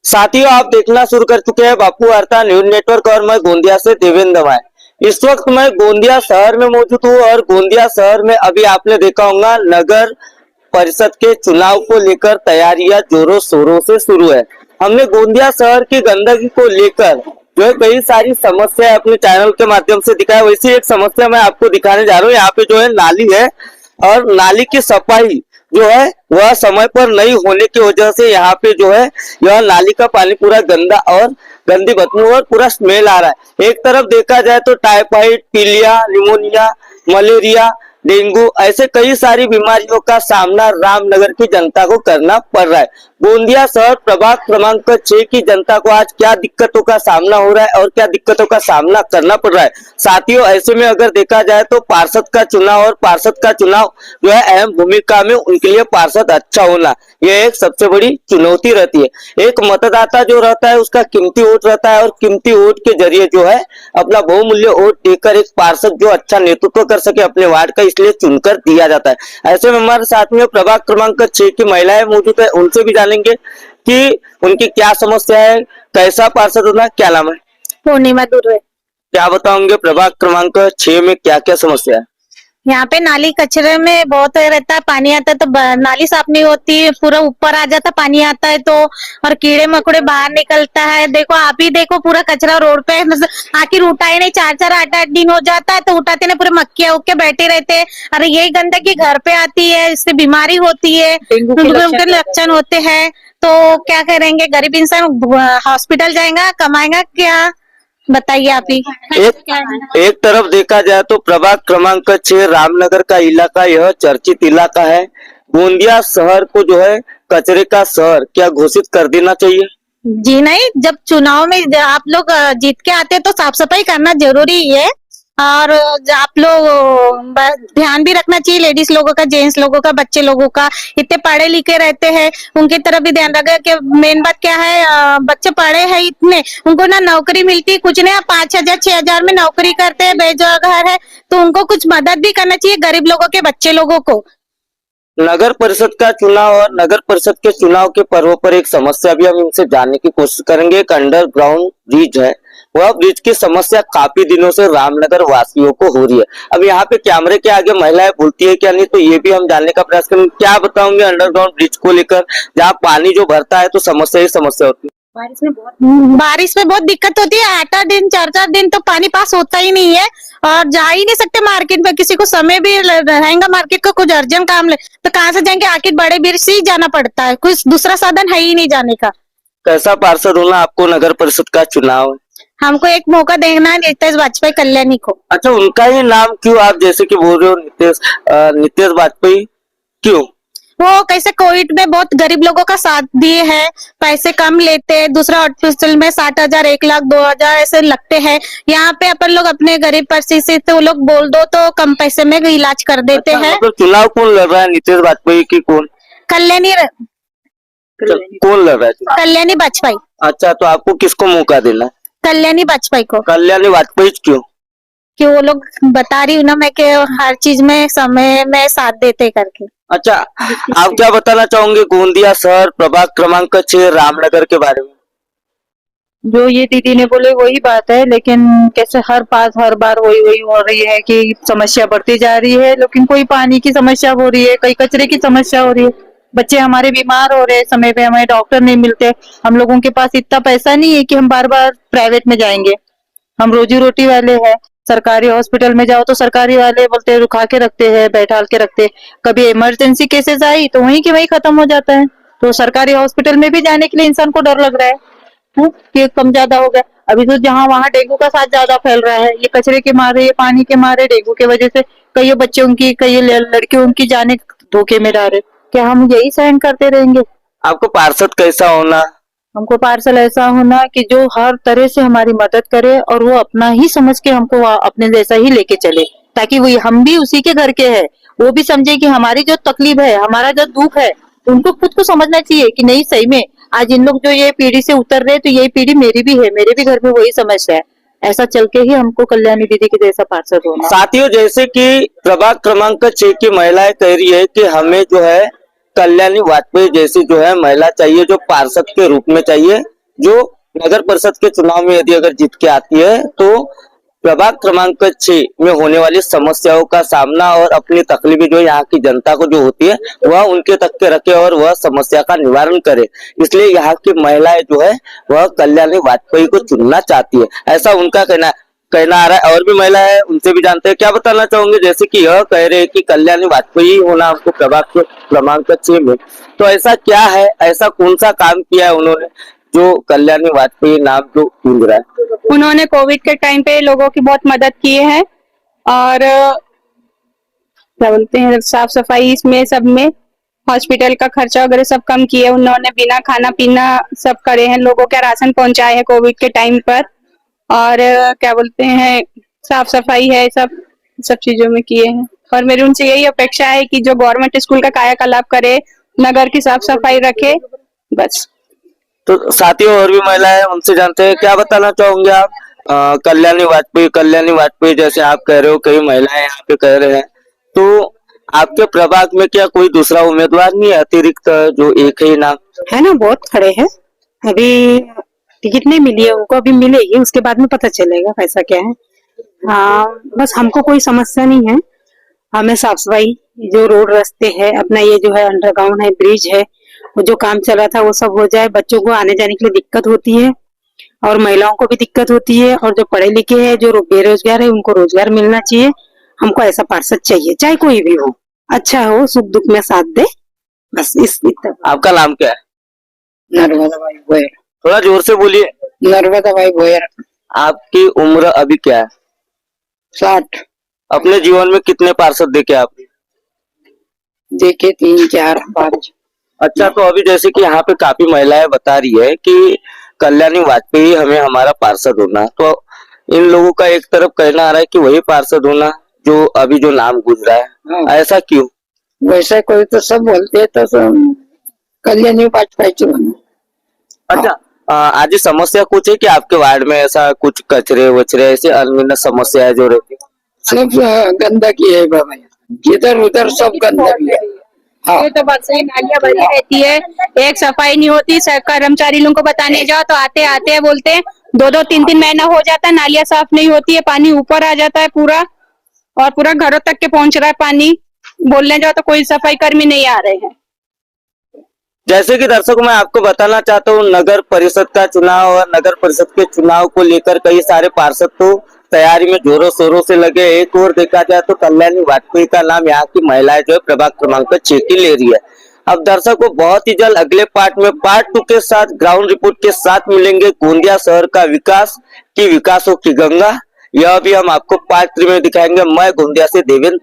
साथियों, आप देखना शुरू कर चुके हैं बापू वार्ता न्यूज नेटवर्क और मैं गोंदिया से देवेंद्र दवाई। इस वक्त मैं गोंदिया शहर में मौजूद हूँ और गोंदिया शहर में अभी आपने देखा होगा नगर परिषद के चुनाव को लेकर तैयारियां जोरों शोरों से शुरू है। हमने गोंदिया शहर की गंदगी को लेकर जो है कई सारी समस्या अपने चैनल के माध्यम से दिखाया, वैसी एक समस्या मैं आपको दिखाने जा रहा हूँ। यहाँ पे जो है नाली है और नाली की सफाई जो है वह समय पर नहीं होने की वजह से यहाँ पे जो है यह नाली का पानी पूरा गंदा और गंदी बदबू और पूरा स्मेल आ रहा है। एक तरफ देखा जाए तो टाइफाइड, पीलिया, निमोनिया, मलेरिया, डेंगू ऐसे कई सारी बीमारियों का सामना रामनगर की जनता को करना पड़ रहा है। गोंदिया शहर प्रभाग क्रमांक 6 की जनता को आज क्या दिक्कतों का सामना हो रहा है और क्या दिक्कतों का सामना करना पड़ रहा है। साथियों, ऐसे में अगर देखा जाए तो पार्षद का चुनाव और पार्षद का चुनाव जो है अहम भूमिका में, उनके लिए पार्षद अच्छा होना यह एक सबसे बड़ी चुनौती रहती है। एक मतदाता जो रहता है उसका कीमती वोट रहता है और कीमती वोट के जरिए जो है अपना बहुमूल्य वोट देकर एक पार्षद जो अच्छा नेतृत्व कर सके अपने वार्ड का, इसलिए चुनकर दिया जाता है। ऐसे में हमारे साथ में प्रभाग क्रमांक 6 की महिलाएं मौजूद है, उनसे भी जानेंगे कि उनकी क्या समस्या है, कैसा पार्षद होना। क्या नाम है? पूर्णिमा दूर है। क्या बताओगे प्रभाग क्रमांक 6 में क्या क्या समस्या है? यहाँ पे नाली कचरे में बहुत रहता है, पानी आता है तो नाली साफ नहीं होती, पूरा ऊपर आ जाता पानी आता है तो, और कीड़े मकोड़े बाहर निकलता है। देखो आप ही देखो पूरा कचरा रोड पे, मतलब आखिर उठाए नहीं, 4-4 8-8 दिन हो जाता है तो उठाते नहीं, पूरे मक्खियां उग के बैठे रहते हैं। अरे यही गंदगी घर पे आती है, इससे बीमारी होती है, उनके लक्षण होते हैं। तो क्या करेंगे, गरीब इंसान हॉस्पिटल जाएगा, कमाएगा क्या, बताइए आप ही। एक तरफ देखा जाए तो प्रभाग क्रमांक 6 रामनगर का इलाका यह चर्चित इलाका है। गोंदिया शहर को जो है कचरे का शहर क्या घोषित कर देना चाहिए? जी नहीं, जब चुनाव में आप लोग जीत के आते हैं तो साफ सफाई करना जरूरी है, और आप लोग ध्यान भी रखना चाहिए, लेडीज लोगों का, जेंट्स लोगों का, बच्चे लोगों का। इतने पढ़े लिखे रहते हैं, उनकी तरफ भी ध्यान रखें। कि मेन बात क्या है, बच्चे पढ़े हैं इतने, उनको ना नौकरी मिलती कुछ नहीं, 5,000 6,000 में नौकरी करते हैं, बेरोजगार है, तो उनको कुछ मदद भी करना चाहिए गरीब लोगों के बच्चे लोगों को। नगर परिषद का चुनाव और नगर परिषद के चुनाव के पर्व पर एक समस्या भी हम इनसे जानने की कोशिश करेंगे। एक अंडरग्राउंड ब्रिज है, वह ब्रिज की समस्या काफी दिनों से रामनगर वासियों को हो रही है। अब यहाँ पे कैमरे के आगे महिलाएं बोलती है क्या नहीं, तो ये भी हम जानने का प्रयास करेंगे। क्या बताओगे अंडरग्राउंड ब्रिज को लेकर, जहाँ पानी जो भरता है तो समस्या ही समस्या होती है? बारिश में बहुत दिक्कत होती है, 8-8 दिन 4-4 दिन तो पानी पास होता ही नहीं है, और जा ही नहीं सकते मार्केट में। किसी को समय भी रहेगा मार्केट का, कुछ अर्जेंट काम ले तो कहाँ से जाएंगे, आखिर बड़े ब्रिज से ही जाना पड़ता है, कुछ दूसरा साधन है ही नहीं जाने का। कैसा पार्षद होना आपको नगर परिषद का चुनाव? हमको एक मौका देना है नीतीश वाजपेयी कल्याणी को। अच्छा, उनका ही नाम क्यों आप जैसे कि बोल रहे हो, नीतीश वाजपेयी क्यों? वो कैसे कोविड में बहुत गरीब लोगों का साथ दिए हैं, पैसे कम लेते हैं, दूसरा हॉस्पिटल में 60,000 1,00,000 2,000 ऐसे लगते हैं, यहाँ पे अपन लोग अपने गरीब परिस्थिति से वो लोग बोल दो तो कम पैसे में इलाज कर देते हैं। मतलब चुनाव कौन लड़ रहा है, नीतीश वाजपेयी की कौन? कल्याणी कौन लड़ रहा है? कल्याणी वाजपेयी। अच्छा, तो आपको किसको मौका देना है? कल्याणी वाजपेयी को। कल्याणी वाजपेयी क्यों? कि वो लोग बता रही हूँ ना मैं, कि हर चीज में समय में साथ देते करके। अच्छा, आप क्या बताना चाहोगे गोंदिया शहर प्रभाग क्रमांक 6 रामनगर के बारे में? जो ये दीदी ने बोले वही बात है, लेकिन कैसे हर बार वही हो रही है कि समस्या बढ़ती जा रही है, लेकिन कोई पानी की समस्या हो रही है, कई कचरे की समस्या हो रही है, बच्चे हमारे बीमार हो रहे हैं, समय पे हमें डॉक्टर नहीं मिलते, हम लोगों के पास इतना पैसा नहीं है कि हम बार बार प्राइवेट में जाएंगे, हम रोजी रोटी वाले हैं। सरकारी हॉस्पिटल में जाओ तो सरकारी वाले बोलते हैं रुका के रखते हैं, बैठाल के रखते हैं, कभी इमरजेंसी केसेस आई तो वहीं के वहीं खत्म हो जाता है। तो सरकारी हॉस्पिटल में भी जाने के लिए इंसान को डर लग रहा है कि कम ज्यादा हो गया। अभी तो जहाँ वहाँ डेंगू का साथ ज्यादा फैल रहा है, ये कचरे के मारे, ये पानी के मारे, डेंगू की वजह से कई बच्चों की, कई लड़कियों की जाने धोखे में डाले। क्या हम यही सहन करते रहेंगे? आपको पार्षद कैसा होना? हमको पार्षद ऐसा होना कि जो हर तरह से हमारी मदद करे और वो अपना ही समझ के हमको अपने जैसा ही लेके चले, ताकि वो हम भी उसी के घर के हैं, वो भी समझे कि हमारी जो तकलीफ है, हमारा जो दुख है, उनको खुद को समझना चाहिए कि नहीं सही में आज इन लोग जो ये पीढ़ी से उतर रहे तो ये पीढ़ी मेरी भी है, मेरे भी घर में वही समस्या है। ऐसा चल के ही हमको कल्याणी दीदी के जैसा पार्षद होना। साथियों, जैसे कि प्रभाग क्रमांक 6 की महिलाएं कह रही है कि हमें जो है कल्याणी वाजपेयी जैसी जो है महिला चाहिए, जो पार्षद के रूप में चाहिए। जो नगर परिषद के चुनाव में यदि अगर जीत के आती है तो प्रभाग क्रमांक 6 में होने वाली समस्याओं का सामना और अपनी तकलीफें जो यहाँ की जनता को जो होती है वह उनके तक के रखे और वह समस्या का निवारण करे। इसलिए यहाँ की महिलाएं जो है वह कल्याणी वाजपेयी को चुनना चाहती है, ऐसा उनका कहना आ रहा है। और भी महिला है, उनसे भी जानते हैं क्या बताना चाहोगे। जैसे कि यह कह रहे हैं कि कल्याणी वाजपेयी होना हमको प्रभाग क्रमांक 6 में, तो ऐसा क्या है, ऐसा कौन सा काम किया है उन्होंने जो कल्याणी वाजपेयी नाम जो गूंज रहा है। उन्होंने कोविड के टाइम पे लोगों की बहुत मदद की है और क्या बोलते हैं साफ सफाई इसमें सब में हॉस्पिटल का खर्चा वगैरह सब कम किए उन्होंने, बिना खाना पीना सब करे हैं, लोगों के राशन पहुंचाए हैं कोविड के टाइम पर और क्या बोलते हैं साफ सफाई है सब चीजों में किए हैं। और मेरी उनसे यही अपेक्षा है कि जो गवर्नमेंट स्कूल का कायाकल्प करे, नगर की साफ सफाई रखे, बस। तो साथियों और भी महिलाएं हैं, उनसे जानते हैं क्या बताना चाहोगे आप। कल्याणी वाजपेयी जैसे आप कह रहे हो, कई महिलाएं यहाँ पे कह रहे हैं, तो आपके प्रभाग में क्या कोई दूसरा उम्मीदवार नहीं है अतिरिक्त जो एक ही नाम है ना? बहुत खड़े हैं, अभी टिकट नहीं मिली है उनको, अभी मिलेगी उसके बाद में पता चलेगा कैसा क्या है। हाँ, बस हमको कोई समस्या नहीं है, हमें साफ सफाई जो रोड रास्ते है अपना, ये जो है अंडरग्राउंड है, ब्रिज है, वो जो काम चला था वो सब हो जाए। बच्चों को आने जाने के लिए दिक्कत होती है और महिलाओं को भी दिक्कत होती है, और जो पढ़े लिखे हैं जो बेरोजगार है उनको रोजगार मिलना चाहिए। हमको ऐसा पार्षद चाहिए, चाहे कोई भी हो, अच्छा हो, सुख दुख में साथ दे, बस इस आपका नाम क्या है। नर्मदा भाई भोयर। थोड़ा जोर से बोलिए। नर्मदा भाई भोयर। आपकी उम्र अभी क्या है। 60। अपने जीवन में कितने पार्षद देखे आप। देखे 3 4 5। अच्छा, तो अभी जैसे कि यहाँ पे काफी महिलाएं बता रही है कि कल्याणी वाजपेयी हमें हमारा पार्षद होना, तो इन लोगों का एक तरफ कहना आ रहा है कि वही पार्षद होना जो अभी जो नाम गुजरा है। हाँ। ऐसा क्यों। वैसा कोई तो सब बोलते हैं, तो कल्याणी वाजपेयी बना। अच्छा, आज समस्या कुछ है कि आपके वार्ड में ऐसा कुछ कचरे वचरे ऐसी अनगिनत समस्याएं जो रहती है। सब गंदगी है बाबा, जिधर उधर सब गंदगी है। हाँ। ये तो बात सही, नालियां भरी रहती है, एक सफाई नहीं होती। कर्मचारी लोगों को बताने जाओ तो आते आते हैं बोलते हैं 2-2 3-3 महीना हो जाता है, नालियां साफ नहीं होती है, पानी ऊपर आ जाता है पूरा और पूरा घरों तक के पहुंच रहा है पानी। बोलने जाओ तो कोई सफाई कर्मी नहीं आ रहे हैं। जैसे कि दर्शकों मैं आपको बताना चाहता हूँ, नगर परिषद का चुनाव और नगर परिषद के चुनाव को लेकर कई सारे पार्षद तो तैयारी में जोरों शोरों से लगे। एक और देखा जाए तो कल्याणी वाजपेयी का नाम यहाँ की महिलाएं जो है प्रभाग क्रमांक 6 की ले रही है। अब दर्शकों बहुत ही जल्द अगले पार्ट में पार्ट 2 के साथ ग्राउंड रिपोर्ट के साथ मिलेंगे। गोंदिया शहर का विकास की विकासों की गंगा, यह भी हम आपको पार्ट 3 में दिखाएंगे। मैं गोंदिया से देवेंद्र।